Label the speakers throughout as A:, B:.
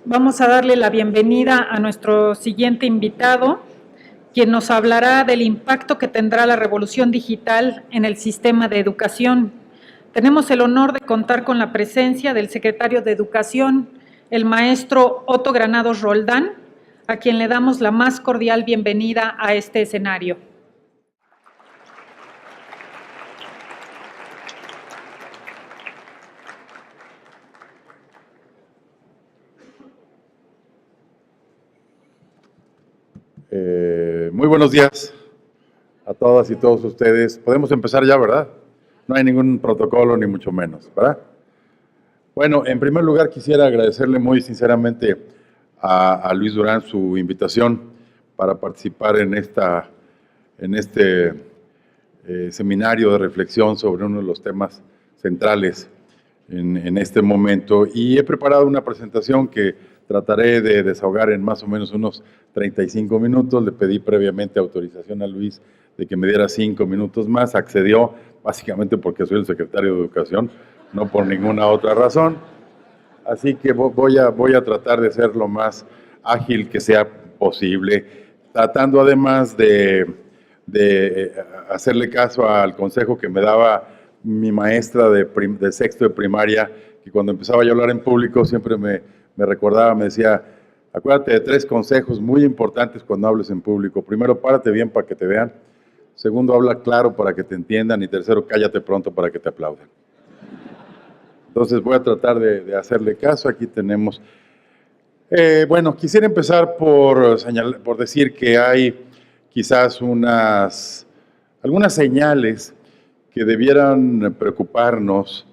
A: Vamos a darle la bienvenida a nuestro siguiente invitado, quien nos hablará del impacto que tendrá la revolución digital en el sistema de educación. Tenemos el honor de contar con la presencia del secretario de Educación, el maestro Otto Granados Roldán, a quien le damos la más cordial bienvenida a este escenario.
B: Muy buenos días a todas y todos ustedes. Podemos empezar ya, ¿verdad? No hay ningún protocolo, ni mucho menos, ¿verdad? Bueno, en primer lugar quisiera agradecerle muy sinceramente a Luis Durán su invitación para participar en este seminario de reflexión sobre uno de los temas centrales en este momento. Y he preparado una presentación que trataré de desahogar en más o menos unos 35 minutos. Le pedí previamente autorización a Luis de que me diera 5 minutos más. Accedió básicamente porque soy el secretario de Educación, no por ninguna otra razón. Así que voy a tratar de ser lo más ágil que sea posible, tratando además de hacerle caso al consejo que me daba mi maestra de sexto de primaria, que cuando empezaba yo a hablar en público siempre me recordaba, me decía: acuérdate de 3 consejos muy importantes cuando hables en público. Primero, párate bien para que te vean. Segundo, habla claro para que te entiendan. Y tercero, cállate pronto para que te aplaudan. Entonces voy a tratar de hacerle caso. Aquí tenemos... bueno, quisiera empezar por decir que hay quizás algunas señales que debieran preocuparnos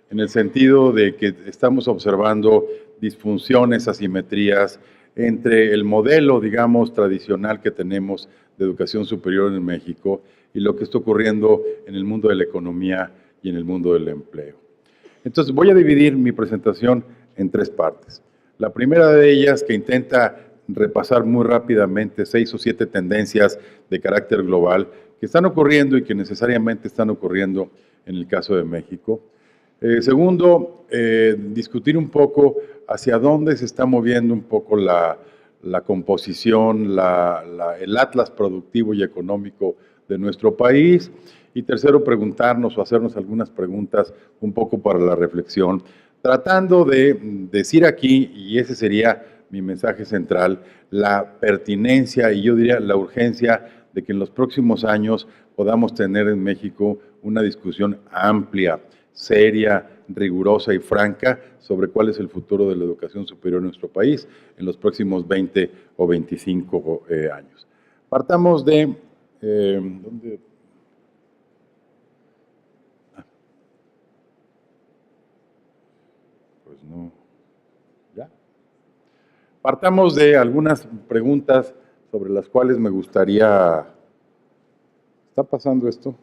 B: en el sentido de que estamos observando disfunciones, asimetrías entre el modelo, digamos, tradicional que tenemos de educación superior en México y lo que está ocurriendo en el mundo de la economía y en el mundo del empleo. Entonces, voy a dividir mi presentación en 3 partes. La primera de ellas, que intenta repasar muy rápidamente 6 o 7 tendencias de carácter global que están ocurriendo y que necesariamente están ocurriendo en el caso de México. Segundo, discutir un poco hacia dónde se está moviendo un poco la composición, el atlas productivo y económico de nuestro país. Y tercero, preguntarnos o hacernos algunas preguntas un poco para la reflexión, tratando de decir aquí, y ese sería mi mensaje central, la pertinencia y yo diría la urgencia de que en los próximos años podamos tener en México una discusión amplia, seria, rigurosa y franca sobre cuál es el futuro de la educación superior en nuestro país en los próximos 20 o 25 años. Partamos de... Pues no. ¿Ya? Partamos de algunas preguntas sobre las cuales me gustaría... ¿Está pasando esto?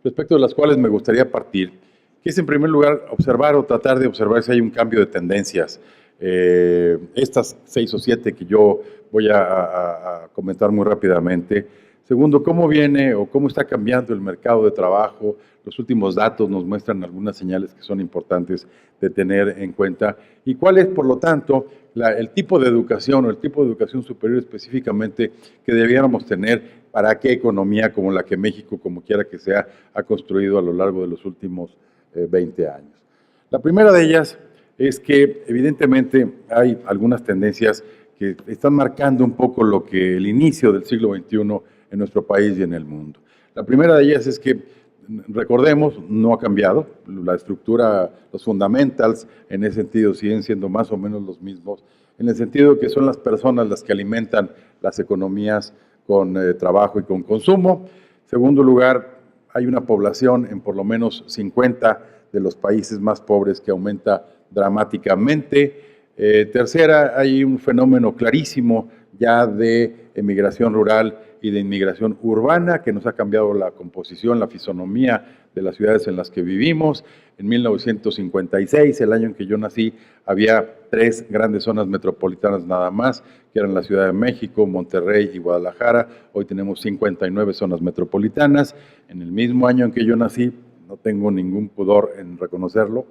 B: Respecto de las cuales me gustaría partir, que es en primer lugar observar o tratar de observar si hay un cambio de tendencias. Estas 6 o 7 que yo voy a comentar muy rápidamente. Segundo, cómo viene o cómo está cambiando el mercado de trabajo. Los últimos datos nos muestran algunas señales que son importantes de tener en cuenta. Y cuál es, por lo tanto, el tipo de educación o el tipo de educación superior específicamente que debiéramos tener para qué economía como la que México, como quiera que sea, ha construido a lo largo de los últimos 20 años. La primera de ellas es que evidentemente hay algunas tendencias que están marcando un poco lo que el inicio del siglo XXI en nuestro país y en el mundo. La primera de ellas es que, recordemos, no ha cambiado, la estructura, los fundamentals en ese sentido siguen siendo más o menos los mismos, en el sentido de que son las personas las que alimentan las economías con trabajo y con consumo. Segundo lugar, hay una población en por lo menos 50 de los países más pobres que aumenta dramáticamente. Tercera, hay un fenómeno clarísimo ya de emigración rural y de inmigración urbana que nos ha cambiado la composición, la fisonomía de las ciudades en las que vivimos. En 1956, el año en que yo nací, había 3 grandes zonas metropolitanas nada más, que eran la Ciudad de México, Monterrey y Guadalajara. Hoy tenemos 59 zonas metropolitanas. En el mismo año en que yo nací, no tengo ningún pudor en reconocerlo,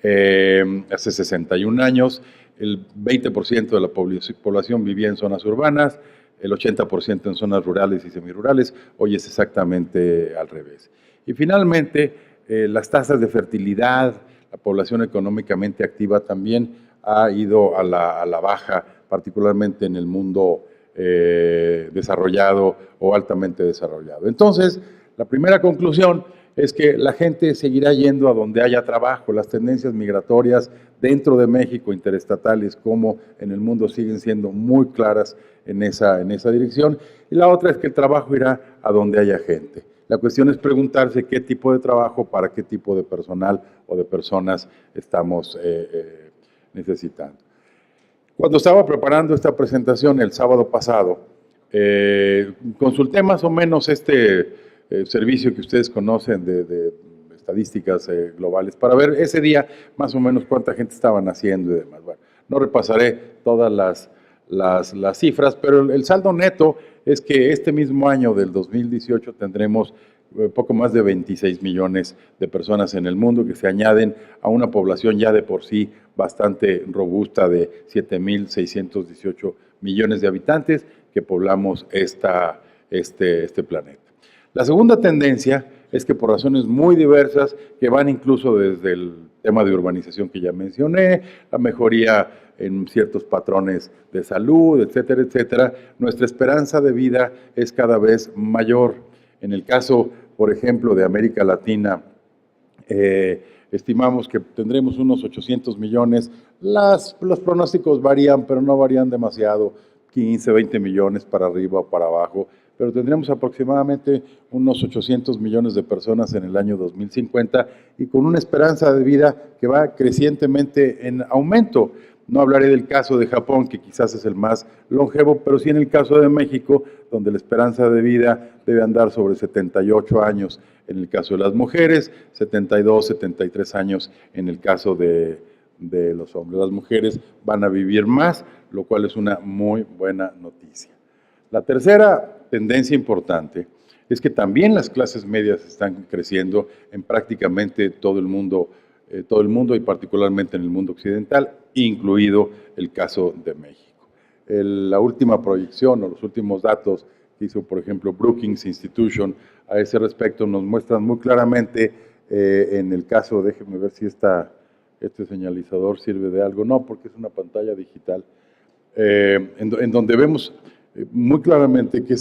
B: Hace 61 años, el 20% de la población vivía en zonas urbanas, el 80% en zonas rurales y semirurales. Hoy es exactamente al revés. Y finalmente, las tasas de fertilidad, la población económicamente activa también ha ido a la baja, particularmente en el mundo desarrollado o altamente desarrollado. Entonces, la primera conclusión es que la gente seguirá yendo a donde haya trabajo. Las tendencias migratorias dentro de México, interestatales como en el mundo, siguen siendo muy claras en esa dirección. Y la otra es que el trabajo irá a donde haya gente. La cuestión es preguntarse qué tipo de trabajo para qué tipo de personal o de personas estamos necesitando. Cuando estaba preparando esta presentación el sábado pasado, consulté más o menos servicio que ustedes conocen de estadísticas globales para ver ese día más o menos cuánta gente estaban haciendo y demás. Bueno, no repasaré todas las cifras, pero el saldo neto es que este mismo año del 2018 tendremos poco más de 26 millones de personas en el mundo que se añaden a una población ya de por sí bastante robusta de 7.618 millones de habitantes que poblamos este planeta. La segunda tendencia es que por razones muy diversas, que van incluso desde el tema de urbanización que ya mencioné, la mejoría en ciertos patrones de salud, etcétera, etcétera, nuestra esperanza de vida es cada vez mayor. En el caso, por ejemplo, de América Latina, estimamos que tendremos unos 800 millones. Los pronósticos varían, pero no varían demasiado, 15, 20 millones para arriba o para abajo, pero tendremos aproximadamente unos 800 millones de personas en el año 2050 y con una esperanza de vida que va crecientemente en aumento. No hablaré del caso de Japón, que quizás es el más longevo, pero sí en el caso de México, donde la esperanza de vida debe andar sobre 78 años en el caso de las mujeres, 72, 73 años en el caso de los hombres. Las mujeres van a vivir más, lo cual es una muy buena noticia. La tercera tendencia importante es que también las clases medias están creciendo en prácticamente todo el mundo y particularmente en el mundo occidental, incluido el caso de México. La última proyección o los últimos datos que hizo, por ejemplo, Brookings Institution a ese respecto nos muestran muy claramente en el caso, déjenme ver si este señalizador sirve de algo, no, porque es una pantalla digital, en donde vemos muy claramente que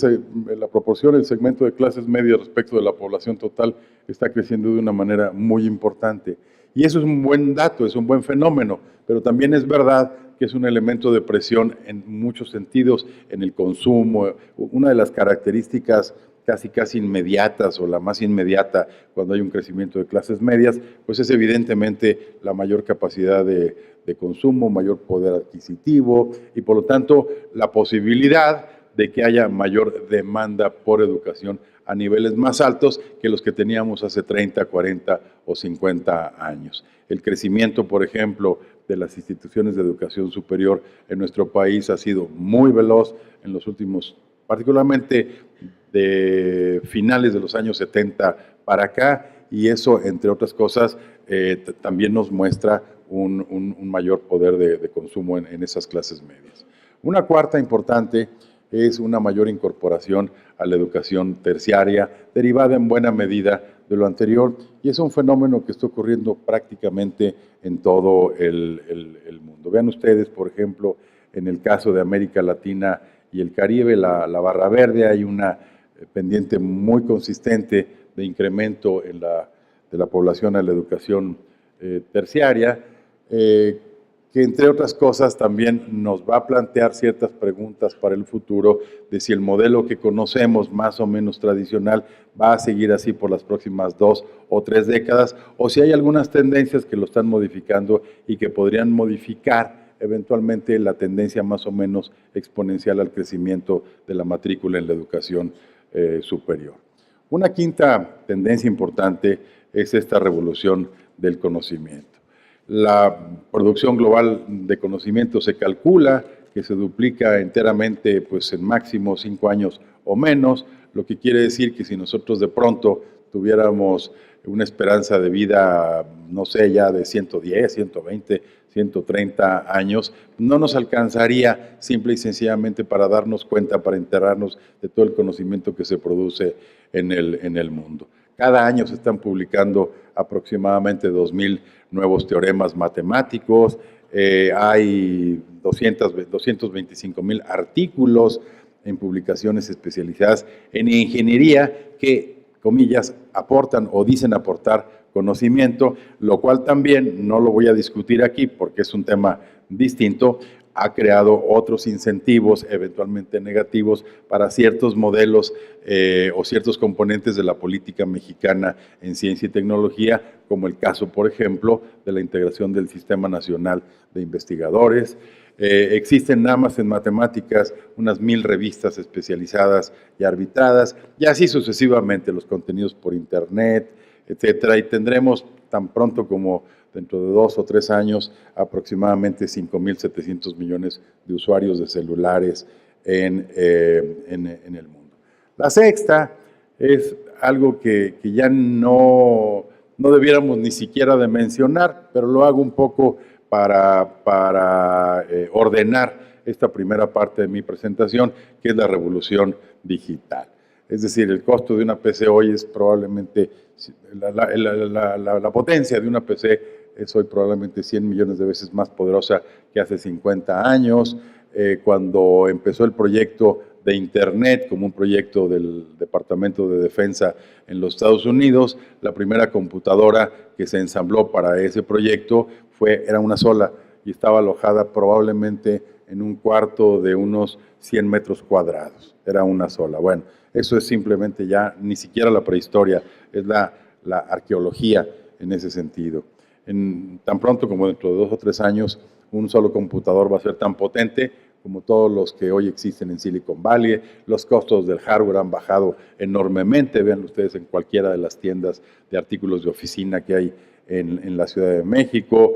B: la proporción del segmento de clases medias respecto de la población total está creciendo de una manera muy importante. Y eso es un buen dato, es un buen fenómeno, pero también es verdad que es un elemento de presión en muchos sentidos, en el consumo. Una de las características casi inmediatas o la más inmediata cuando hay un crecimiento de clases medias, pues es evidentemente la mayor capacidad de consumo, mayor poder adquisitivo y por lo tanto la posibilidad de que haya mayor demanda por educación a niveles más altos que los que teníamos hace 30, 40 o 50 años. El crecimiento, por ejemplo, de las instituciones de educación superior en nuestro país ha sido muy veloz en los últimos, particularmente de finales de los años 70 para acá, y eso, entre otras cosas, también nos muestra un mayor poder de consumo en esas clases medias. Una cuarta importante es una mayor incorporación a la educación terciaria, derivada en buena medida de lo anterior, y es un fenómeno que está ocurriendo prácticamente en todo el mundo. Vean ustedes, por ejemplo, en el caso de América Latina y el Caribe, la barra verde, hay una pendiente muy consistente de incremento de la población a la educación terciaria, que entre otras cosas también nos va a plantear ciertas preguntas para el futuro de si el modelo que conocemos más o menos tradicional va a seguir así por las próximas 2 o 3 décadas o si hay algunas tendencias que lo están modificando y que podrían modificar eventualmente la tendencia más o menos exponencial al crecimiento de la matrícula en la educación superior. Una quinta tendencia importante es esta revolución del conocimiento. La producción global de conocimiento se calcula que se duplica enteramente pues, en máximo 5 años o menos, lo que quiere decir que si nosotros de pronto tuviéramos una esperanza de vida, no sé, ya de 110, 120, 130 años, no nos alcanzaría simple y sencillamente para darnos cuenta, para enterarnos de todo el conocimiento que se produce en el mundo. Cada año se están publicando aproximadamente 2,000 nuevos teoremas matemáticos, hay 225,000 artículos en publicaciones especializadas en ingeniería que, comillas, aportan o dicen aportar conocimiento, lo cual también, no lo voy a discutir aquí porque es un tema distinto, ha creado otros incentivos, eventualmente negativos, para ciertos modelos o ciertos componentes de la política mexicana en ciencia y tecnología, como el caso, por ejemplo, de la integración del Sistema Nacional de Investigadores. Existen nada más en matemáticas unas 1,000 revistas especializadas y arbitradas, y así sucesivamente, los contenidos por internet, etcétera, y tendremos tan pronto como dentro de 2 o 3 años, aproximadamente 5,700 millones de usuarios de celulares en el mundo. La sexta es algo que ya no debiéramos ni siquiera de mencionar, pero lo hago un poco para ordenar esta primera parte de mi presentación, que es la revolución digital. Es decir, el costo de una PC hoy es probablemente, la potencia de una PC es hoy probablemente 100 millones de veces más poderosa que hace 50 años. Cuando empezó el proyecto de Internet como un proyecto del Departamento de Defensa en los Estados Unidos, la primera computadora que se ensambló para ese proyecto era una sola y estaba alojada probablemente en un cuarto de unos 100 metros cuadrados. Era una sola. Bueno, eso es simplemente ya ni siquiera la prehistoria, es la arqueología en ese sentido. Tan pronto como dentro de 2 o 3 años, un solo computador va a ser tan potente como todos los que hoy existen en Silicon Valley. Los costos del hardware han bajado enormemente. Vean ustedes en cualquiera de las tiendas de artículos de oficina que hay en la Ciudad de México.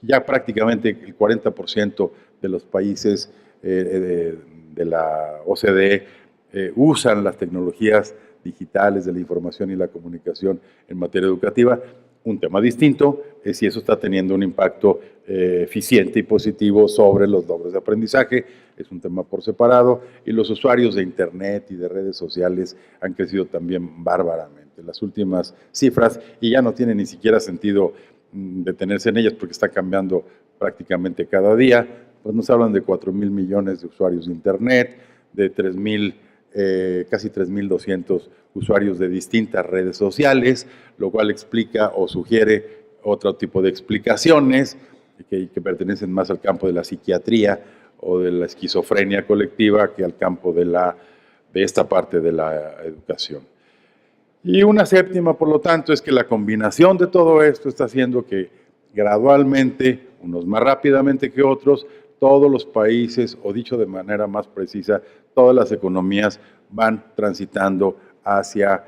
B: Ya prácticamente el 40% de los países de la OCDE usan las tecnologías digitales de la información y la comunicación en materia educativa. Un tema distinto es si eso está teniendo un impacto eficiente y positivo sobre los logros de aprendizaje. Es un tema por separado, y los usuarios de Internet y de redes sociales han crecido también bárbaramente. Las últimas cifras, y ya no tiene ni siquiera sentido detenerse en ellas porque está cambiando prácticamente cada día, pues nos hablan de 4,000 millones de usuarios de Internet, de casi 3,200 usuarios de distintas redes sociales, lo cual explica o sugiere otro tipo de explicaciones que pertenecen más al campo de la psiquiatría o de la esquizofrenia colectiva que al campo de esta parte de la educación. Y una séptima, por lo tanto, es que la combinación de todo esto está haciendo que gradualmente, unos más rápidamente que otros, todos los países, o dicho de manera más precisa, todas las economías van transitando hacia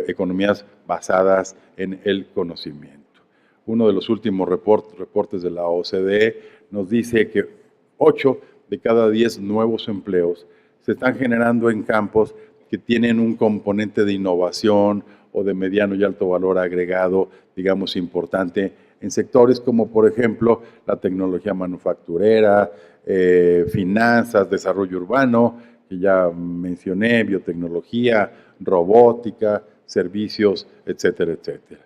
B: economías basadas en el conocimiento. Uno de los últimos reportes de la OCDE nos dice que 8 de cada 10 nuevos empleos se están generando en campos que tienen un componente de innovación o de mediano y alto valor agregado, digamos, importante, en sectores como, por ejemplo, la tecnología manufacturera, finanzas, desarrollo urbano, que ya mencioné, biotecnología, robótica, servicios, etcétera, etcétera.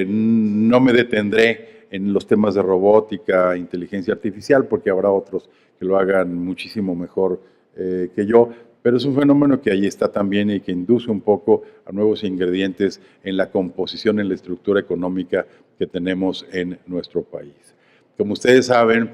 B: No me detendré en los temas de robótica, inteligencia artificial, porque habrá otros que lo hagan muchísimo mejor que yo, pero es un fenómeno que ahí está también y que induce un poco a nuevos ingredientes en la composición, en la estructura económica que tenemos en nuestro país. Como ustedes saben,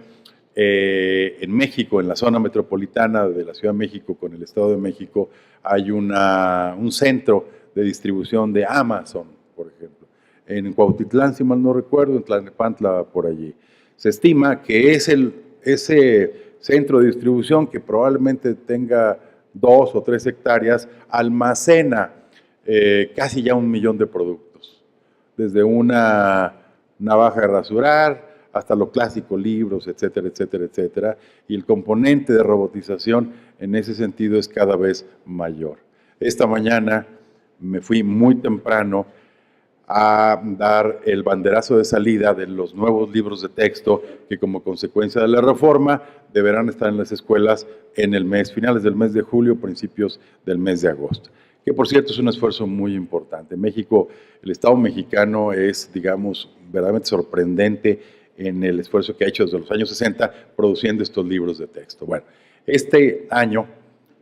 B: en México, en la zona metropolitana de la Ciudad de México con el Estado de México, hay un centro de distribución de Amazon, por ejemplo. En Cuautitlán, si mal no recuerdo, en Tlalnepantla, por allí. Se estima que ese centro de distribución, que probablemente tenga 2 o 3 hectáreas, almacena casi ya 1 millón de productos. Desde una navaja de rasurar hasta lo clásico, libros, etcétera, etcétera, etcétera. Y el componente de robotización en ese sentido es cada vez mayor. Esta mañana me fui muy temprano a dar el banderazo de salida de los nuevos libros de texto que, como consecuencia de la reforma, deberán estar en las escuelas en el mes, finales del mes de julio, principios del mes de agosto. Que, por cierto, es un esfuerzo muy importante. México, el Estado mexicano es, digamos, verdaderamente sorprendente en el esfuerzo que ha hecho desde los años 60 produciendo estos libros de texto. Bueno, este año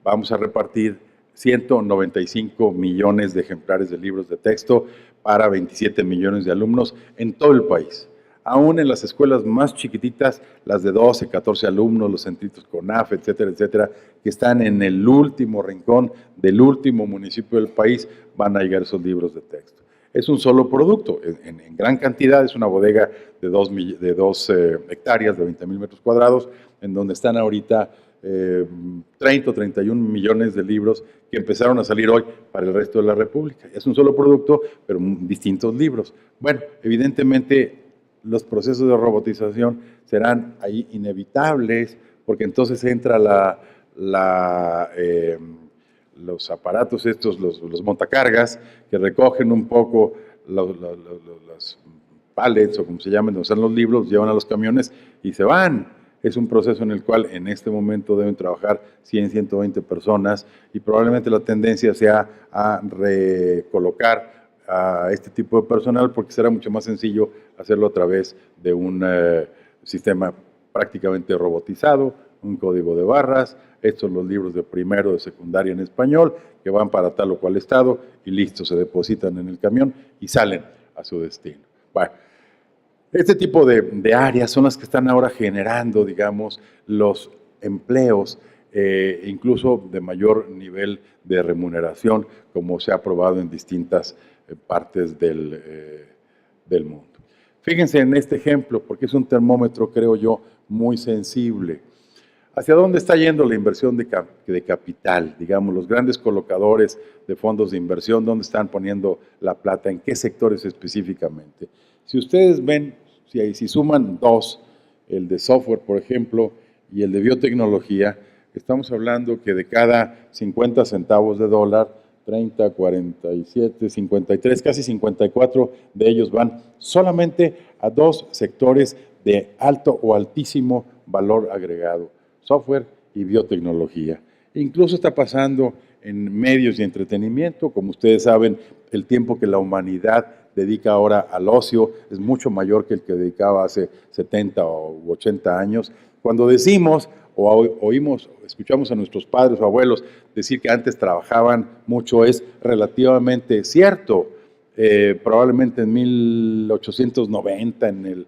B: vamos a repartir 195 millones de ejemplares de libros de texto para 27 millones de alumnos en todo el país. Aún en las escuelas más chiquititas, las de 12, 14 alumnos, los centritos CONAF, etcétera, etcétera, que están en el último rincón del último municipio del país, van a llegar esos libros de texto. Es un solo producto, en gran cantidad, es una bodega de 2 hectáreas, de 20,000 metros cuadrados, en donde están ahorita 30 o 31 millones de libros que empezaron a salir hoy para el resto de la República. Es un solo producto, pero distintos libros. Bueno, evidentemente los procesos de robotización serán ahí inevitables, porque entonces entra los aparatos estos, los montacargas, que recogen un poco los pallets, o como se llaman, donde están los libros, llevan a los camiones y se van. Es un proceso en el cual en este momento deben trabajar 100, 120 personas y probablemente la tendencia sea a recolocar a este tipo de personal porque será mucho más sencillo hacerlo a través de un sistema prácticamente robotizado, un código de barras. Estos son los libros de primero, de secundaria en español, que van para tal o cual estado y listo, se depositan en el camión y salen a su destino. Bueno, este tipo de áreas son las que están ahora generando, digamos, los empleos, incluso de mayor nivel de remuneración, como se ha probado en distintas partes del mundo. Fíjense en este ejemplo, porque es un termómetro, creo yo, muy sensible. ¿Hacia dónde está yendo la inversión de capital? Digamos, los grandes colocadores de fondos de inversión, ¿dónde están poniendo la plata? ¿En qué sectores específicamente? Si ustedes ven, si suman dos, el de software, por ejemplo, y el de biotecnología, estamos hablando que de cada 50 centavos de dólar, 30, 47, 53, casi 54 de ellos van solamente a dos sectores de alto o altísimo valor agregado, software y biotecnología. Incluso está pasando en medios y entretenimiento. Como ustedes saben, el tiempo que la humanidad dedica ahora al ocio es mucho mayor que el que dedicaba hace 70 o 80 años. Cuando decimos o escuchamos a nuestros padres o abuelos decir que antes trabajaban mucho, es relativamente cierto. Probablemente en 1890, en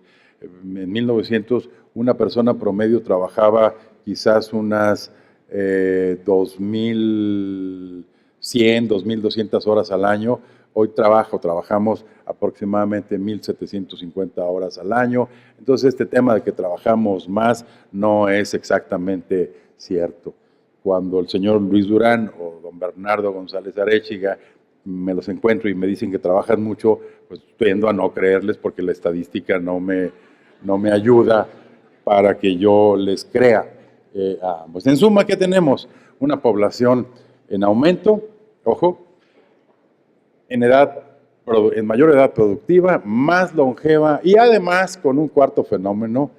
B: 1900, una persona promedio trabajaba quizás unas 2.100, 2.200 horas al año. Hoy trabajamos aproximadamente 1.750 horas al año. Entonces, este tema de que trabajamos más no es exactamente cierto. Cuando el señor Luis Durán o don Bernardo González Arechiga me los encuentro y me dicen que trabajan mucho, pues tiendo a no creerles porque la estadística no me ayuda para que yo les crea. Pues en suma, ¿qué tenemos? Una población en aumento, ojo, en mayor edad productiva, más longeva y además con un cuarto fenómeno,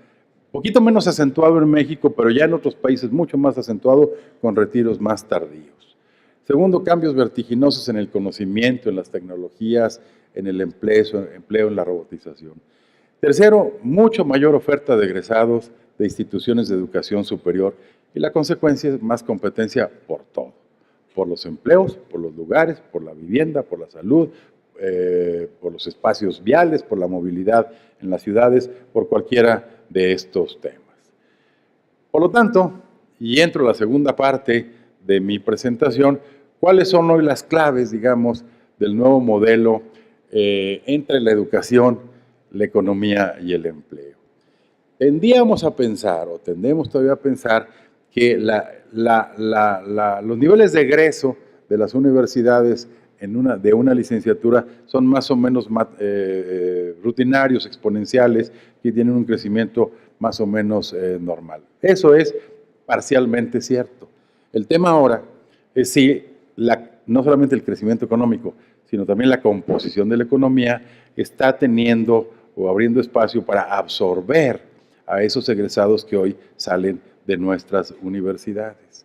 B: poquito menos acentuado en México, pero ya en otros países mucho más acentuado, con retiros más tardíos. Segundo, cambios vertiginosos en el conocimiento, en las tecnologías, en el empleo, en la robotización. Tercero, mucho mayor oferta de egresados de instituciones de educación superior y la consecuencia es más competencia por todo. Por los empleos, por los lugares, por la vivienda, por la salud, por los espacios viales, por la movilidad en las ciudades, por cualquiera de estos temas. Por lo tanto, y entro a la segunda parte de mi presentación, ¿cuáles son hoy las claves, digamos, del nuevo modelo entre la educación, la economía y el empleo? Tendemos todavía a pensar que los niveles de egreso de las universidades de una licenciatura son más o menos rutinarios, exponenciales, que tienen un crecimiento más o menos normal. Eso es parcialmente cierto. El tema ahora es si la no solamente el crecimiento económico, sino también la composición de la economía, está teniendo o abriendo espacio para absorber a esos egresados que hoy salen de nuestras universidades.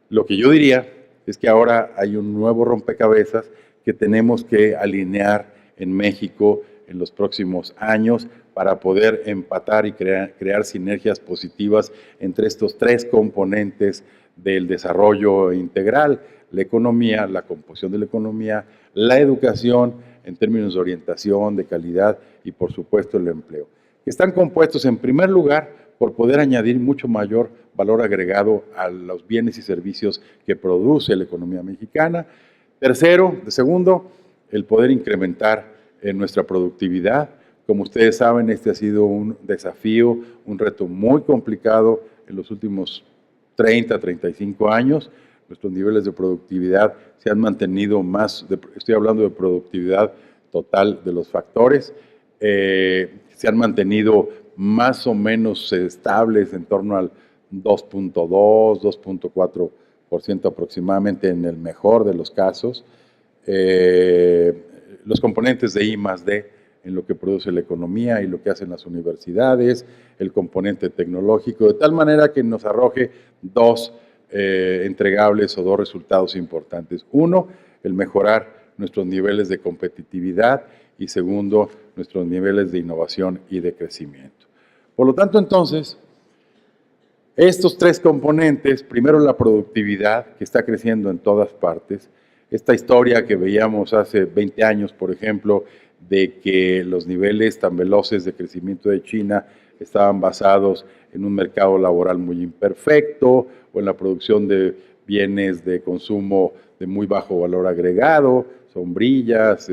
B: Lo que yo diría es que ahora hay un nuevo rompecabezas que tenemos que alinear en México en los próximos años para poder empatar y crear sinergias positivas entre estos tres componentes del desarrollo integral: la economía, la composición de la economía, la educación en términos de orientación, de calidad y por supuesto el empleo, que están compuestos en primer lugar por poder añadir mucho mayor valor agregado a los bienes y servicios que produce la economía mexicana. Segundo, el poder incrementar nuestra productividad. Como ustedes saben, este ha sido un desafío, un reto muy complicado en los últimos 30, 35 años. Nuestros niveles de productividad se han mantenido estoy hablando de productividad total de los factores, se han mantenido más o menos estables en torno al 2.2, 2.4% aproximadamente en el mejor de los casos. Los componentes de I+D en lo que produce la economía y lo que hacen las universidades, el componente tecnológico, de tal manera que nos arroje dos entregables o dos resultados importantes. Uno, el mejorar nuestros niveles de competitividad y segundo, nuestros niveles de innovación y de crecimiento. Por lo tanto, entonces, estos tres componentes, primero la productividad, que está creciendo en todas partes, esta historia que veíamos hace 20 años, por ejemplo, de que los niveles tan veloces de crecimiento de China estaban basados en un mercado laboral muy imperfecto o en la producción de bienes de consumo de muy bajo valor agregado, sombrillas,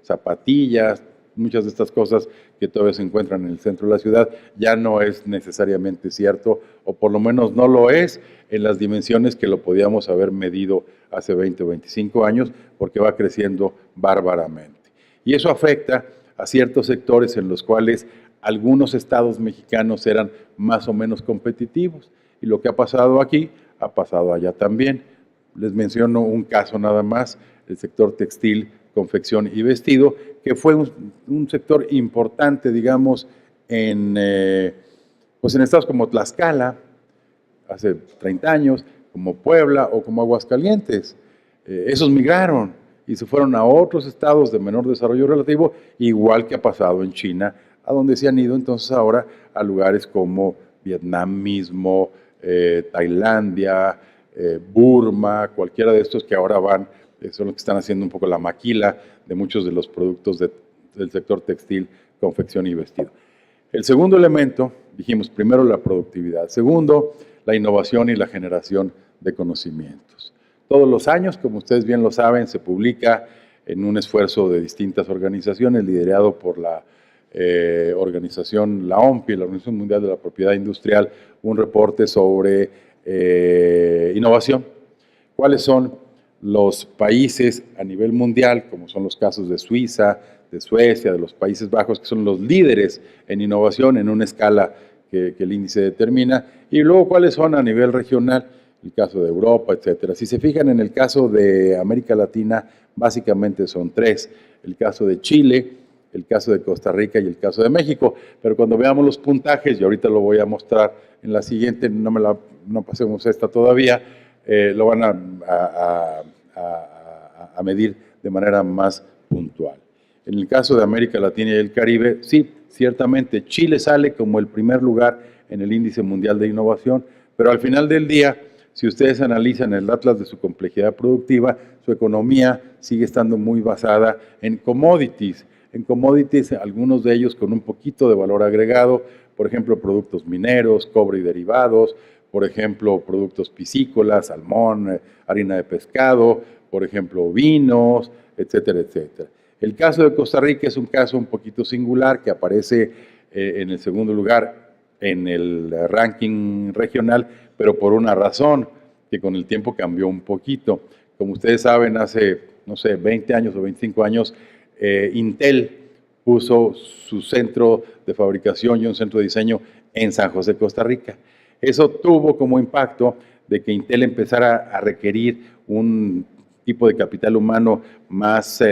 B: zapatillas, muchas de estas cosas que todavía se encuentran en el centro de la ciudad, ya no es necesariamente cierto, o por lo menos no lo es en las dimensiones que lo podíamos haber medido hace 20 o 25 años, porque va creciendo bárbaramente. Y eso afecta a ciertos sectores en los cuales algunos estados mexicanos eran más o menos competitivos. Y lo que ha pasado aquí, ha pasado allá también. Les menciono un caso nada más, el sector textil, confección y vestido, que fue un sector importante, digamos, en estados como Tlaxcala, hace 30 años, como Puebla o como Aguascalientes. Esos migraron y se fueron a otros estados de menor desarrollo relativo, igual que ha pasado en China, a donde se han ido entonces ahora a lugares como Vietnam mismo, Tailandia, Burma, cualquiera de estos que ahora van, son los que están haciendo un poco la maquila de muchos de los productos del sector textil, confección y vestido. El segundo elemento, dijimos primero la productividad, segundo, la innovación y la generación de conocimientos. Todos los años, como ustedes bien lo saben, se publica en un esfuerzo de distintas organizaciones, liderado por la organización, la OMPI, la Organización Mundial de la Propiedad Industrial, un reporte sobre innovación. ¿Cuáles son los países a nivel mundial, como son los casos de Suiza, de Suecia, de los Países Bajos, que son los líderes en innovación en una escala que el índice determina, y luego cuáles son a nivel regional, el caso de Europa, etcétera? Si se fijan en el caso de América Latina, básicamente son tres: el caso de Chile, el caso de Costa Rica y el caso de México. Pero cuando veamos los puntajes, y ahorita lo voy a mostrar en la siguiente, no pasemos esta todavía, lo van a medir de manera más puntual. En el caso de América Latina y el Caribe, sí, ciertamente Chile sale como el primer lugar en el índice mundial de innovación, pero al final del día, si ustedes analizan el atlas de su complejidad productiva, su economía sigue estando muy basada en commodities, algunos de ellos con un poquito de valor agregado, por ejemplo, productos mineros, cobre y derivados, por ejemplo, productos piscícolas, salmón, harina de pescado, por ejemplo, vinos, etcétera, etcétera. El caso de Costa Rica es un caso un poquito singular que aparece en el segundo lugar en el ranking regional, pero por una razón que con el tiempo cambió un poquito. Como ustedes saben, hace, 20 años o 25 años, Intel puso su centro de fabricación y un centro de diseño en San José, Costa Rica. Eso tuvo como impacto de que Intel empezara a requerir un tipo de capital humano más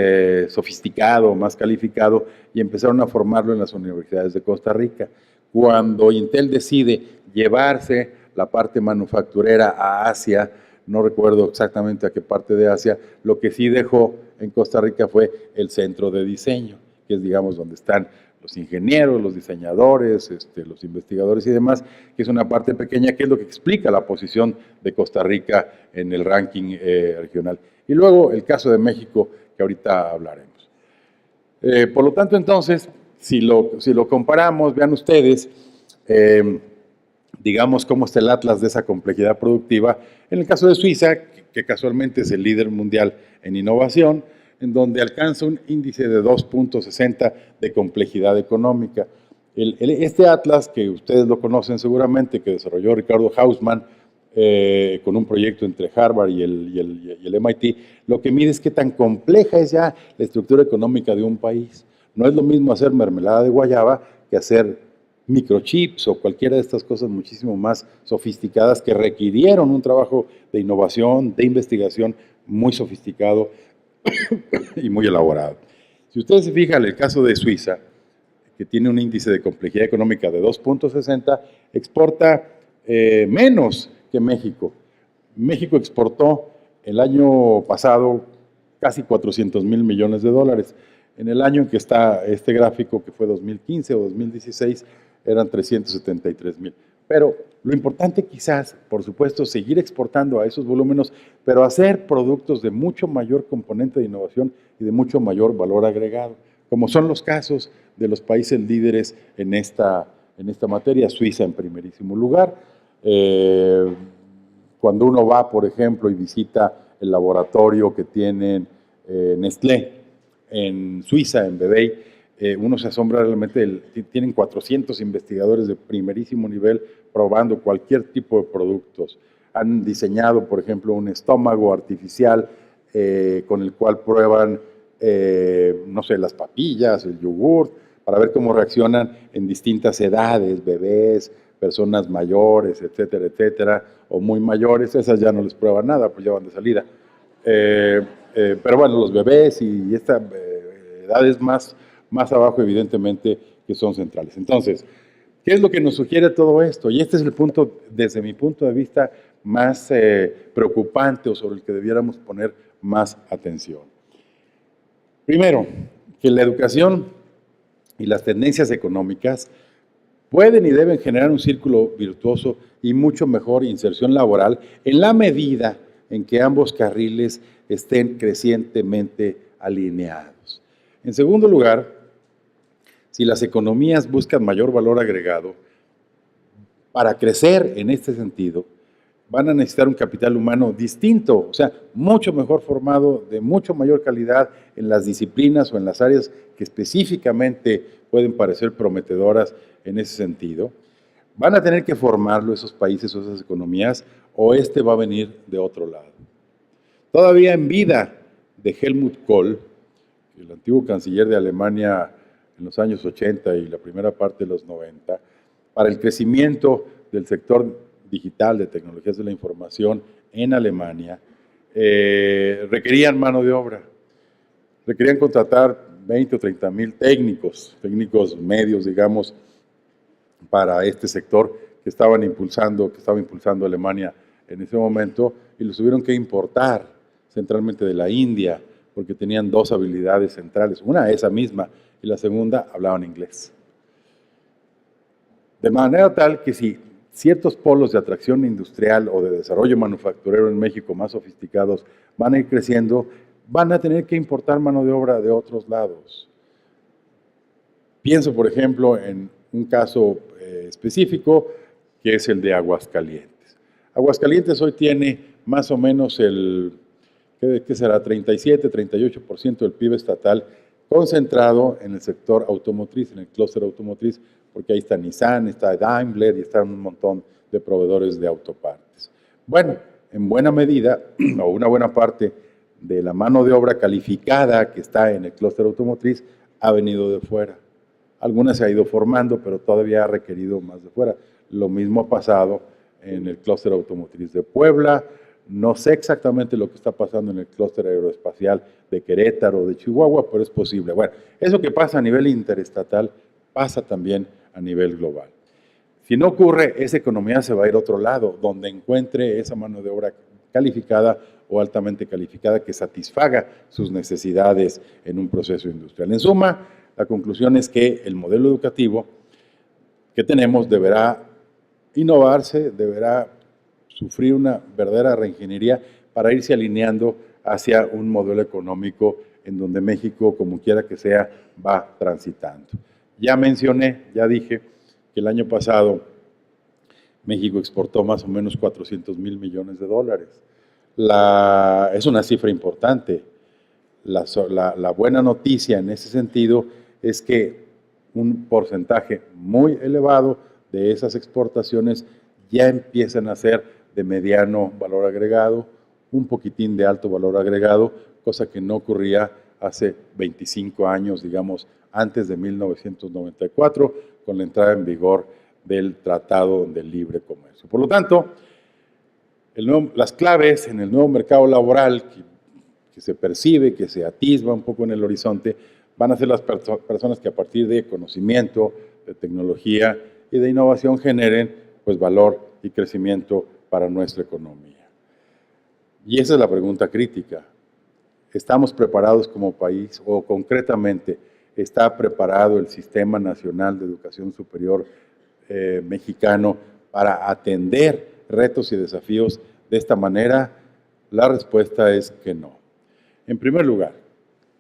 B: sofisticado, más calificado, y empezaron a formarlo en las universidades de Costa Rica. Cuando Intel decide llevarse la parte manufacturera a Asia, no recuerdo exactamente a qué parte de Asia, lo que sí dejó en Costa Rica fue el centro de diseño, que es, digamos, donde están los ingenieros, los diseñadores, los investigadores y demás, que es una parte pequeña, que es lo que explica la posición de Costa Rica en el ranking regional. Y luego el caso de México, que ahorita hablaremos. Por lo tanto, entonces, si lo comparamos, vean ustedes, digamos, cómo está el atlas de esa complejidad productiva. En el caso de Suiza, que casualmente es el líder mundial en innovación, en donde alcanza un índice de 2.60 de complejidad económica. Este atlas, que ustedes lo conocen seguramente, que desarrolló Ricardo Hausmann, con un proyecto entre Harvard y el MIT, lo que mide es qué tan compleja es ya la estructura económica de un país. No es lo mismo hacer mermelada de guayaba que hacer microchips o cualquiera de estas cosas muchísimo más sofisticadas que requirieron un trabajo de innovación, de investigación muy sofisticado y muy elaborado. Si ustedes se fijan en el caso de Suiza, que tiene un índice de complejidad económica de 2.60, exporta menos que México. México exportó el año pasado casi 400,000 millones de dólares. En el año en que está este gráfico, que fue 2015 o 2016, eran 373,000. Pero lo importante quizás, por supuesto, seguir exportando a esos volúmenes, pero hacer productos de mucho mayor componente de innovación y de mucho mayor valor agregado, como son los casos de los países líderes en esta materia, Suiza en primerísimo lugar. Cuando uno va, por ejemplo, y visita el laboratorio que tienen Nestlé en Suiza, en Vevey, uno se asombra realmente, tienen 400 investigadores de primerísimo nivel probando cualquier tipo de productos. Han diseñado, por ejemplo, un estómago artificial con el cual prueban, no sé, las papillas, el yogurt, para ver cómo reaccionan en distintas edades, bebés, personas mayores, etcétera, etcétera, o muy mayores. Esas ya no les prueban nada, pues ya van de salida. Pero bueno, los bebés y estas edades más abajo, evidentemente, que son centrales. Entonces, ¿qué es lo que nos sugiere todo esto? Y este es el punto, desde mi punto de vista, más preocupante, o sobre el que debiéramos poner más atención. Primero, que la educación y las tendencias económicas pueden y deben generar un círculo virtuoso y mucho mejor inserción laboral en la medida en que ambos carriles estén crecientemente alineados. En segundo lugar, si las economías buscan mayor valor agregado, para crecer en este sentido, van a necesitar un capital humano distinto, o sea, mucho mejor formado, de mucho mayor calidad en las disciplinas o en las áreas que específicamente pueden parecer prometedoras en ese sentido. Van a tener que formarlo esos países o esas economías, o este va a venir de otro lado. Todavía en vida de Helmut Kohl, el antiguo canciller de Alemania en los años 80 y la primera parte de los 90, para el crecimiento del sector digital de tecnologías de la información en Alemania, requerían mano de obra, requerían contratar 20 o 30,000 técnicos medios, digamos, para este sector que estaba impulsando Alemania en ese momento, y los tuvieron que importar centralmente de la India, porque tenían dos habilidades centrales, una esa misma, y la segunda hablaban inglés. De manera tal que si ciertos polos de atracción industrial o de desarrollo manufacturero en México más sofisticados van a ir creciendo, van a tener que importar mano de obra de otros lados. Pienso, por ejemplo, en un caso específico, que es el de Aguascalientes. Aguascalientes hoy tiene más o menos ¿qué será? 37, 38% del PIB estatal concentrado en el sector automotriz, en el clúster automotriz, porque ahí está Nissan, está Daimler y están un montón de proveedores de autopartes. Bueno, en buena medida, o una buena parte de la mano de obra calificada que está en el clúster automotriz ha venido de fuera. Alguna se ha ido formando, pero todavía ha requerido más de fuera. Lo mismo ha pasado en el clúster automotriz de Puebla, No sé exactamente lo que está pasando en el clúster aeroespacial de Querétaro, de Chihuahua, pero es posible. Bueno, eso que pasa a nivel interestatal pasa también a nivel global. Si no ocurre, esa economía se va a ir a otro lado, donde encuentre esa mano de obra calificada o altamente calificada que satisfaga sus necesidades en un proceso industrial. En suma, la conclusión es que el modelo educativo que tenemos deberá innovarse, deberá sufrir una verdadera reingeniería para irse alineando hacia un modelo económico en donde México, como quiera que sea, va transitando. Ya mencioné, ya dije que el año pasado México exportó más o menos 400,000 millones de dólares. Es una cifra importante. La buena noticia en ese sentido es que un porcentaje muy elevado de esas exportaciones ya empiezan a ser de mediano valor agregado, un poquitín de alto valor agregado, cosa que no ocurría hace 25 años, digamos, antes de 1994, con la entrada en vigor del Tratado de Libre Comercio. Por lo tanto, las claves en el nuevo mercado laboral que se percibe, que se atisba un poco en el horizonte, van a ser las personas que a partir de conocimiento, de tecnología y de innovación generen pues, valor y crecimiento para nuestra economía. Y esa es la pregunta crítica. ¿Estamos preparados como país o concretamente está preparado el Sistema Nacional de Educación Superior mexicano para atender retos y desafíos de esta manera? La respuesta es que no. En primer lugar,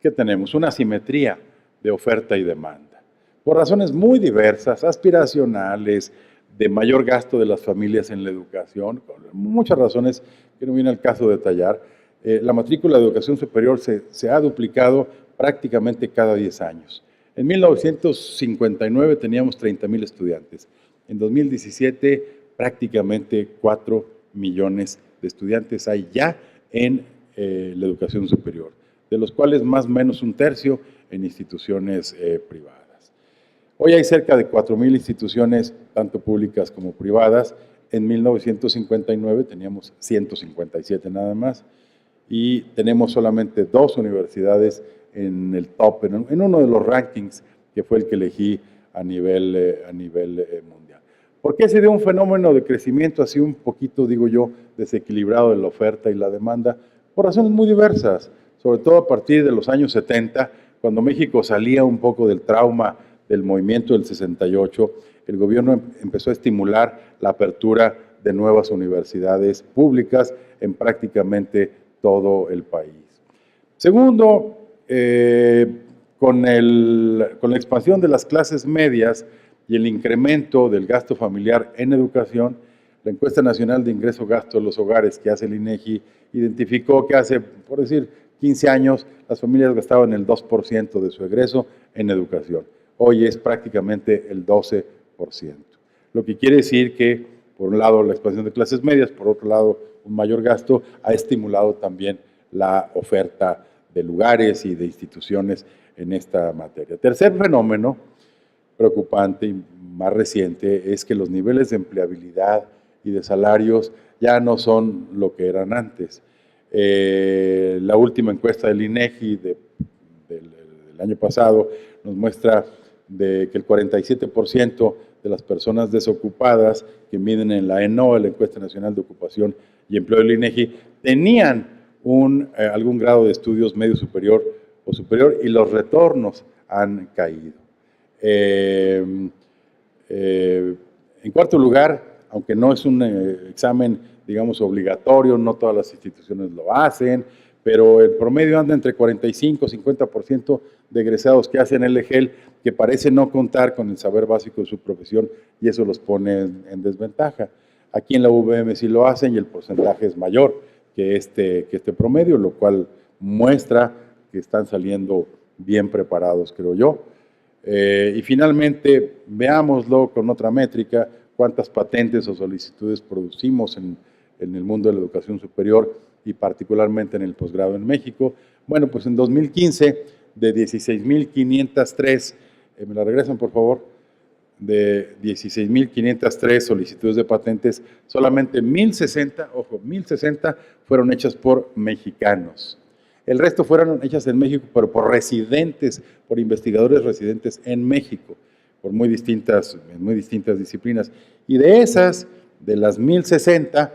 B: ¿qué tenemos? Una asimetría de oferta y demanda. Por razones muy diversas, aspiracionales, de mayor gasto de las familias en la educación, muchas razones que no viene al caso de detallar. La matrícula de educación superior se ha duplicado prácticamente cada 10 años. En 1959 teníamos 30,000 estudiantes. En 2017 prácticamente 4 millones de estudiantes hay ya en la educación superior, de los cuales más o menos un tercio en instituciones privadas. Hoy hay cerca de 4,000 instituciones, tanto públicas como privadas. En 1959 teníamos 157 nada más y tenemos solamente 2 universidades en el top, en uno de los rankings que fue el que elegí a nivel mundial. ¿Por qué se dio un fenómeno de crecimiento así un poquito, digo yo, desequilibrado de la oferta y la demanda? Por razones muy diversas, sobre todo a partir de los años 70, cuando México salía un poco del trauma del movimiento del 68, el gobierno empezó a estimular la apertura de nuevas universidades públicas en prácticamente todo el país. Segundo, con la expansión de las clases medias y el incremento del gasto familiar en educación, la encuesta nacional de ingreso-gasto de los hogares que hace el INEGI identificó que hace, por decir, 15 años, las familias gastaban el 2% de su egreso en educación. Hoy es prácticamente el 12%. Lo que quiere decir que, por un lado, la expansión de clases medias, por otro lado, un mayor gasto, ha estimulado también la oferta de lugares y de instituciones en esta materia. Tercer fenómeno preocupante y más reciente es que los niveles de empleabilidad y de salarios ya no son lo que eran antes. La última encuesta del INEGI del año pasado nos muestra que el 47% de las personas desocupadas que miden en la ENOE, la Encuesta Nacional de Ocupación y Empleo del INEGI, tenían algún grado de estudios medio superior o superior y los retornos han caído. En cuarto lugar, aunque no es un examen, digamos, obligatorio, no todas las instituciones lo hacen, pero el promedio anda entre 45 y 50% de egresados que hacen el EGEL que parece no contar con el saber básico de su profesión y eso los pone en desventaja. Aquí en la UVM sí lo hacen y el porcentaje es mayor que este promedio, lo cual muestra que están saliendo bien preparados, creo yo. Y finalmente, veámoslo con otra métrica, cuántas patentes o solicitudes producimos en el mundo de la educación superior y particularmente en el posgrado en México. Bueno, pues en 2015, de 16,503, ¿me la regresan por favor? de 16.503 solicitudes de patentes, solamente 1.060, ojo, 1.060 fueron hechas por mexicanos. El resto fueron hechas en México, pero por residentes, por investigadores residentes en México, por muy distintas disciplinas. Y de esas, de las 1.060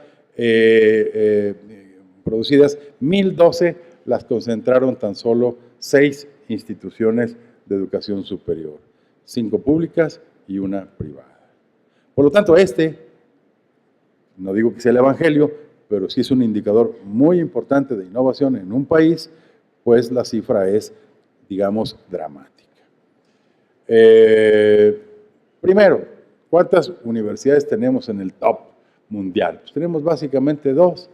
B: producidas, 1.012 las concentraron tan solo 6 instituciones de educación superior, 5 públicas y una privada. Por lo tanto, no digo que sea el evangelio, pero sí es un indicador muy importante de innovación en un país, pues la cifra es, digamos, dramática. Primero, ¿cuántas universidades tenemos en el top mundial? Pues tenemos básicamente 2,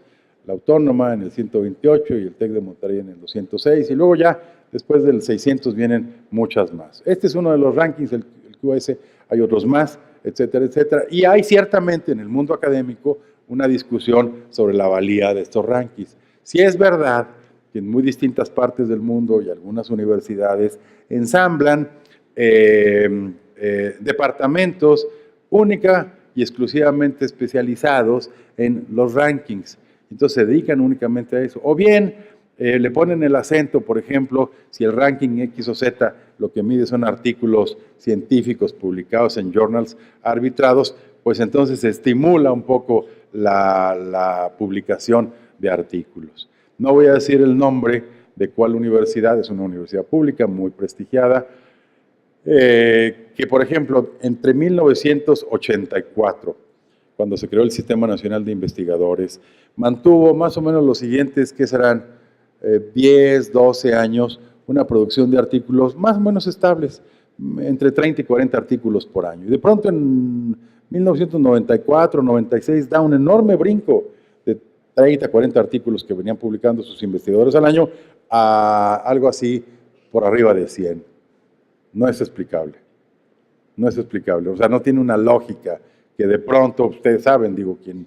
B: la Autónoma en el 128 y el TEC de Monterrey en el 206, y luego ya después del 600 vienen muchas más. Este es uno de los rankings, el QS, hay otros más, etcétera, etcétera. Y hay ciertamente en el mundo académico una discusión sobre la valía de estos rankings. Si es verdad que en muy distintas partes del mundo y algunas universidades ensamblan departamentos única y exclusivamente especializados en los rankings. Entonces se dedican únicamente a eso. O bien le ponen el acento, por ejemplo, si el ranking X o Z lo que mide son artículos científicos publicados en journals arbitrados, pues entonces se estimula un poco la publicación de artículos. No voy a decir el nombre de cuál universidad, es una universidad pública muy prestigiada, que por ejemplo, entre 1984, cuando se creó el Sistema Nacional de Investigadores, mantuvo más o menos los siguientes, que serán 10, 12 años, una producción de artículos más o menos estables, entre 30 y 40 artículos por año. Y de pronto en 1994, 96, da un enorme brinco de 30, 40 artículos que venían publicando sus investigadores al año a algo así por arriba de 100. No es explicable. No es explicable. O sea, no tiene una lógica que de pronto, ustedes saben, digo, quien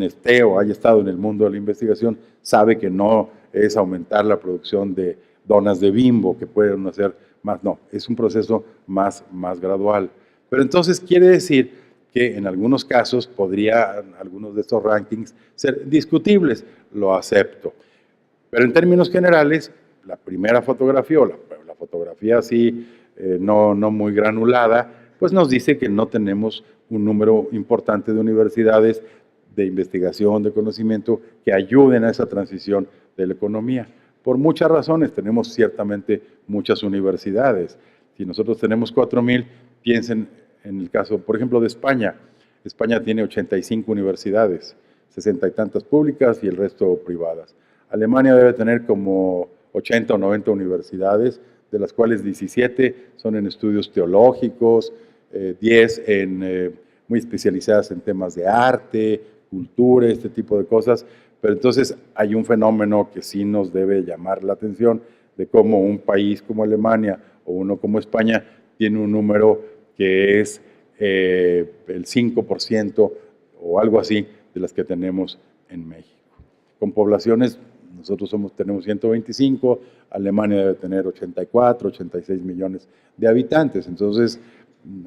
B: esté o haya estado en el mundo de la investigación sabe que no es aumentar la producción de donas de Bimbo, que pueden hacer más. No, es un proceso más gradual. Pero entonces quiere decir que en algunos casos podrían algunos de estos rankings ser discutibles, lo acepto. Pero en términos generales, la primera fotografía o la fotografía así no muy granulada, pues nos dice que no tenemos un número importante de universidades de investigación, de conocimiento, que ayuden a esa transición de la economía. Por muchas razones, tenemos ciertamente muchas universidades. Si nosotros tenemos 4,000, piensen en el caso, por ejemplo, de España. España tiene 85 universidades, 60 y tantas públicas y el resto privadas. Alemania debe tener como 80 o 90 universidades, de las cuales 17 son en estudios teológicos, 10 muy especializadas en temas de arte, cultura, este tipo de cosas. Pero entonces hay un fenómeno que sí nos debe llamar la atención de cómo un país como Alemania o uno como España tiene un número que es el 5% o algo así de las que tenemos en México. Con poblaciones, nosotros tenemos 125, Alemania debe tener 84, 86 millones de habitantes. Entonces,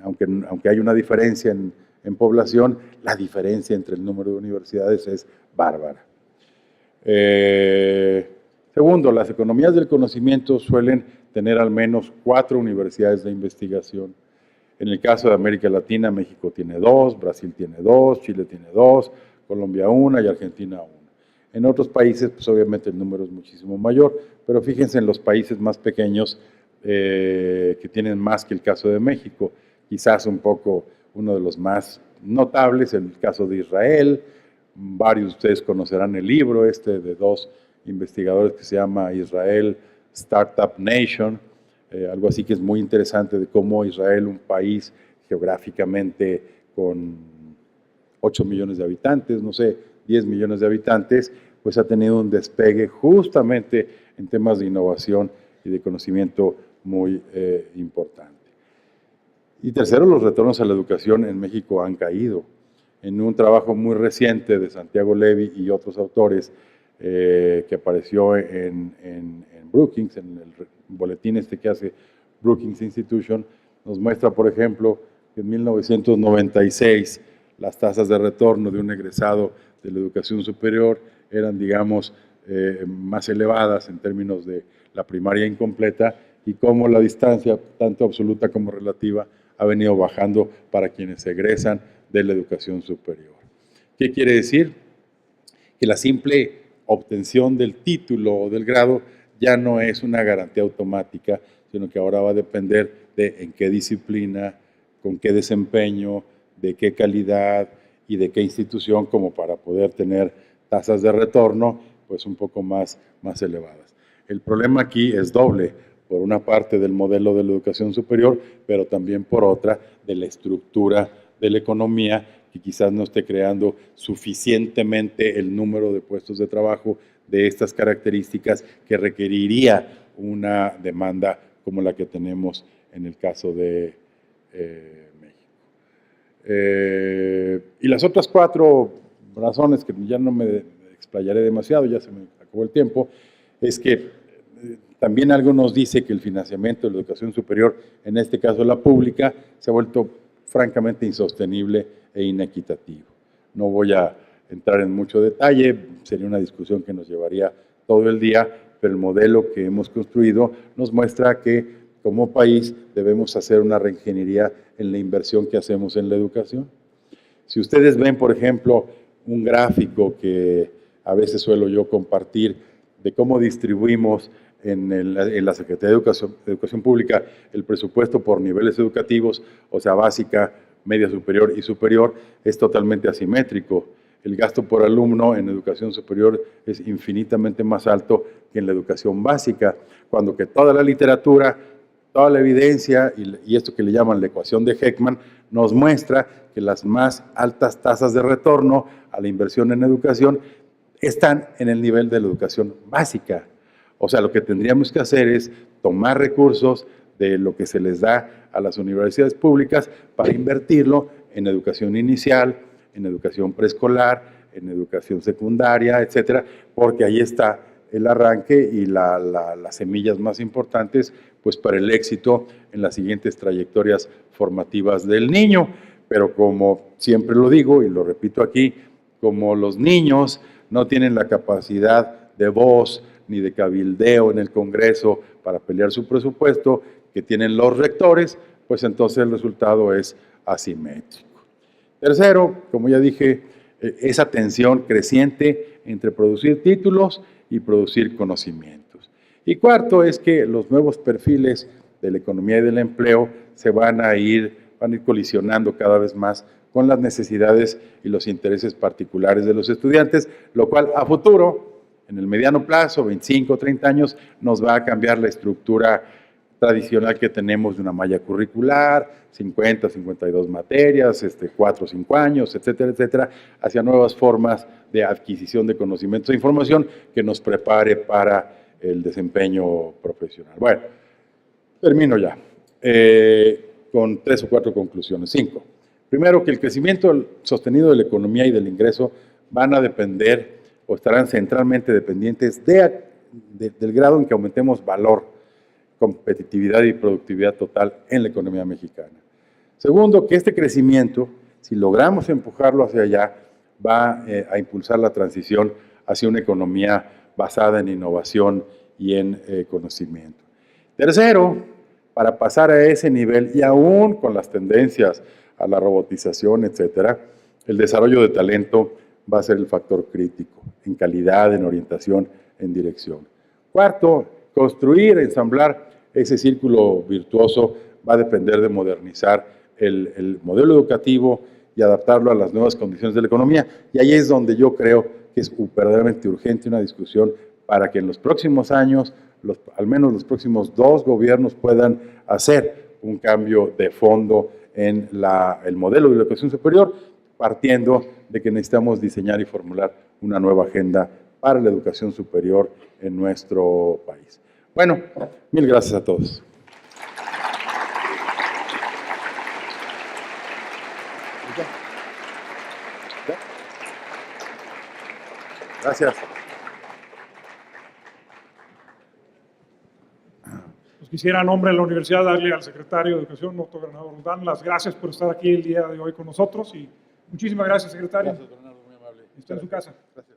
B: aunque hay una diferencia en población, la diferencia entre el número de universidades es bárbara. Segundo, las economías del conocimiento suelen tener al menos 4 universidades de investigación. En el caso de América Latina, México tiene 2, Brasil tiene 2, Chile tiene 2, Colombia 1 y Argentina 1. En otros países, pues obviamente el número es muchísimo mayor, pero fíjense en los países más pequeños que tienen más que el caso de México. Quizás un poco uno de los más notables, el caso de Israel. Varios de ustedes conocerán el libro de 2 investigadores que se llama Israel Startup Nation, algo así que es muy interesante de cómo Israel, un país geográficamente con 8 millones de habitantes, no sé, 10 millones de habitantes, pues ha tenido un despegue justamente en temas de innovación y de conocimiento muy importante. Y tercero, los retornos a la educación en México han caído. En un trabajo muy reciente de Santiago Levy y otros autores que apareció en Brookings, en el boletín que hace Brookings Institution, nos muestra, por ejemplo, que en 1996 las tasas de retorno de un egresado de la educación superior eran, digamos, más elevadas en términos de la primaria incompleta, y cómo la distancia, tanto absoluta como relativa, ha venido bajando para quienes egresan de la educación superior. ¿Qué quiere decir? Que la simple obtención del título o del grado ya no es una garantía automática, sino que ahora va a depender de en qué disciplina, con qué desempeño, de qué calidad y de qué institución, como para poder tener tasas de retorno pues un poco más elevadas. El problema aquí es doble: por una parte del modelo de la educación superior, pero también por otra de la estructura de la economía, que quizás no esté creando suficientemente el número de puestos de trabajo de estas características que requeriría una demanda como la que tenemos en el caso de México. Y las otras 4 razones, que ya no me explayaré demasiado, ya se me acabó el tiempo, es que también algo nos dice que el financiamiento de la educación superior, en este caso la pública, se ha vuelto francamente insostenible e inequitativo. No voy a entrar en mucho detalle, sería una discusión que nos llevaría todo el día, pero el modelo que hemos construido nos muestra que como país debemos hacer una reingeniería en la inversión que hacemos en la educación. Si ustedes ven, por ejemplo, un gráfico que a veces suelo yo compartir de cómo distribuimos en la Secretaría de Educación Pública el presupuesto por niveles educativos, o sea, básica, media superior y superior, es totalmente asimétrico. El gasto por alumno en educación superior es infinitamente más alto que en la educación básica, cuando que toda la literatura, toda la evidencia y esto que le llaman la ecuación de Heckman nos muestra que las más altas tasas de retorno a la inversión en educación están en el nivel de la educación básica. O sea, lo que tendríamos que hacer es tomar recursos de lo que se les da a las universidades públicas para invertirlo en educación inicial, en educación preescolar, en educación secundaria, etcétera, porque ahí está el arranque y las semillas más importantes pues para el éxito en las siguientes trayectorias formativas del niño. Pero como siempre lo digo y lo repito aquí, como los niños no tienen la capacidad de voz ni de cabildeo en el Congreso para pelear su presupuesto que tienen los rectores, pues entonces el resultado es asimétrico. Tercero, como ya dije, esa tensión creciente entre producir títulos y producir conocimientos. Y cuarto es que los nuevos perfiles de la economía y del empleo se van a ir colisionando cada vez más con las necesidades y los intereses particulares de los estudiantes, lo cual a futuro, en el mediano plazo, 25, 30 años, nos va a cambiar la estructura tradicional que tenemos de una malla curricular, 50, 52 materias, 4 o 5 años, etcétera, etcétera, hacia nuevas formas de adquisición de conocimientos e información que nos prepare para el desempeño profesional. Bueno, termino ya con 3 o 4 conclusiones, 5. Primero, que el crecimiento sostenido de la economía y del ingreso van a depender o estarán centralmente dependientes del grado en que aumentemos valor, competitividad y productividad total en la economía mexicana. Segundo, que este crecimiento, si logramos empujarlo hacia allá, va a impulsar la transición hacia una economía basada en innovación y en conocimiento. Tercero, para pasar a ese nivel y aún con las tendencias a la robotización, etcétera, el desarrollo de talento va a ser el factor crítico en calidad, en orientación, en dirección. Cuarto, construir, ensamblar ese círculo virtuoso va a depender de modernizar el modelo educativo y adaptarlo a las nuevas condiciones de la economía. Y ahí es donde yo creo que es verdaderamente urgente una discusión para que en los próximos años, al menos los próximos 2 gobiernos puedan hacer un cambio de fondo en el modelo de la educación superior, partiendo de que necesitamos diseñar y formular una nueva agenda para la educación superior en nuestro país. Bueno, mil gracias a todos. Gracias.
C: quisiera, a nombre de la universidad, darle al secretario de Educación, doctor Bernardo Roldán, las gracias por estar aquí el día de hoy con nosotros y muchísimas gracias, secretario.
B: Gracias, Bernardo, muy amable.
C: Está en su casa.
B: Gracias.